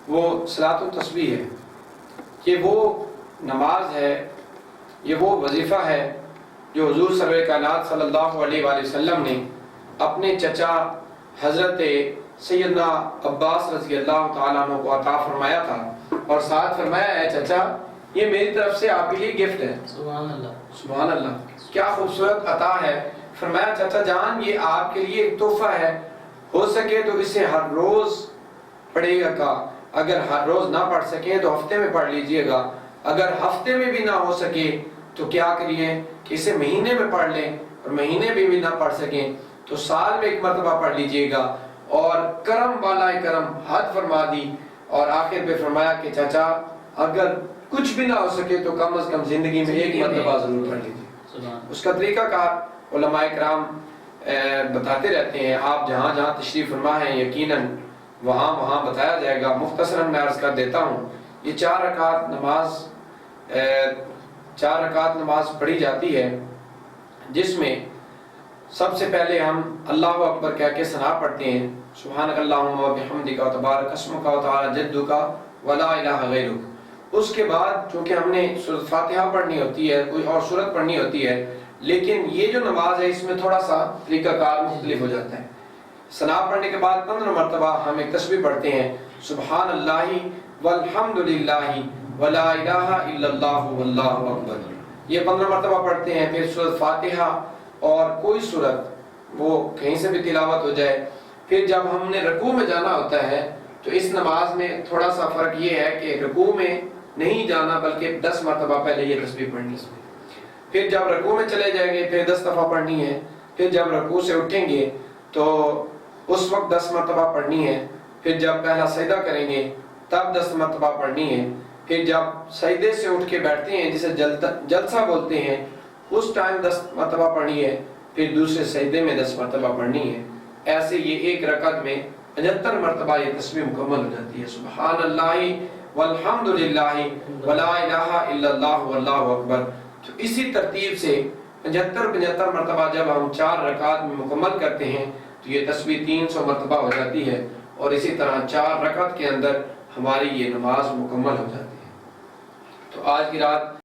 وہ صلاۃ التسبیح ہے، کہ وہ نماز ہے، یہ وہ وظیفہ ہے جو حضور سرور کائنات صلی اللہ علیہ وآلہ وسلم نے اپنے چچا حضرت سیدنا عباس رضی اللہ تعالیٰ عنہ کو عطا فرمایا تھا، اور ساتھ فرمایا ہے چچا یہ میری طرف سے آپ کے لیے گفٹ ہے۔ سبحان اللہ، سبحان اللہ، کیا خوبصورت عطا ہے۔ فرمایا چچا جان یہ آپ کے لیے ایک تحفہ ہے، ہو سکے تو اسے ہر روز پڑھے گا، اگر ہر روز نہ پڑھ سکیں تو ہفتے میں پڑھ لیجئے گا، اگر ہفتے میں بھی نہ ہو سکے تو کیا کریے کہ اسے مہینے میں پڑھ لیں، اور مہینے میں بھی نہ پڑھ سکیں تو سال میں ایک مرتبہ پڑھ لیجئے گا۔ اور کرم والا کرم حد فرما دی، اور آخر پہ فرمایا کہ چچا اگر کچھ بھی نہ ہو سکے تو کم از کم زندگی میں ایک مرتبہ ضرور پڑھ لیجئے۔ اس کا طریقہ کار علماء کرام بتاتے رہتے ہیں، آپ جہاں جہاں تشریف فرما ہیں یقیناً وہاں بتایا جائے گا۔ مختصراً میں عرض کر دیتا ہوں، یہ 4 رکعت نماز پڑھی جاتی ہے، جس میں سب سے پہلے ہم اللہ اکبر کہہ کے ثنا پڑھتے ہیں، سبحانک اللہم و بحمدک و تبارک اسمک و تعالی جدک ولا الہ غیرک۔ اس کے بعد چونکہ ہم نے سورۃ فاتحہ پڑھنی ہوتی ہے، کوئی اور سورت پڑھنی ہوتی ہے، لیکن یہ جو نماز ہے اس میں تھوڑا سا طریقہ کار مختلف ہو جاتا ہے۔ ثنا پڑھنے کے بعد 15 مرتبہ ہم ایک تسبیح پڑھتے ہیں، سبحان اللہ والحمد للہ ولا الہ الا اللہ واللہ اکبر، یہ 15 مرتبہ پڑھتے ہیں۔ پھر سورۃ فاتحہ اور کوئی سورت وہ کہیں سے بھی تلاوت ہو جائے۔ پھر جب ہم نے رکوع میں جانا ہوتا ہے تو اس نماز میں تھوڑا سا فرق یہ ہے کہ رکوع میں نہیں جانا بلکہ 10 مرتبہ پہلے یہ تسبیح پڑھنی ہے۔ پھر جب رکوع میں چلے جائیں گے پھر 10 دفعہ پڑھنی ہے۔ پھر جب رکوع سے اٹھیں گے تو اس وقت 10 مرتبہ پڑھنی ہے۔ پھر جب پہلا سجدہ کریں گے تب 10 مرتبہ پڑھنی ہے۔ پھر جب سجدے سے اٹھ کے بیٹھتے ہیں جسے جلسہ بولتے ہیں، اس ٹائم 10 مرتبہ پڑھنی ہے۔ پھر دوسرے سجدے میں 10 مرتبہ پڑھنی ہے۔ ایسے یہ ایک رکعت میں 75 مرتبہ یہ تسبیح مکمل ہو جاتی ہے، سبحان اللہ والحمد للہ ولا الہ الا اللہ واللہ اکبر۔ تو اسی ترتیب سے 75 مرتبہ جب ہم 4 رکعت میں مکمل کرتے ہیں تو یہ تسبیح 300 مرتبہ ہو جاتی ہے، اور اسی طرح 4 رکعت کے اندر ہماری یہ نماز مکمل ہو جاتی ہے۔ تو آج کی رات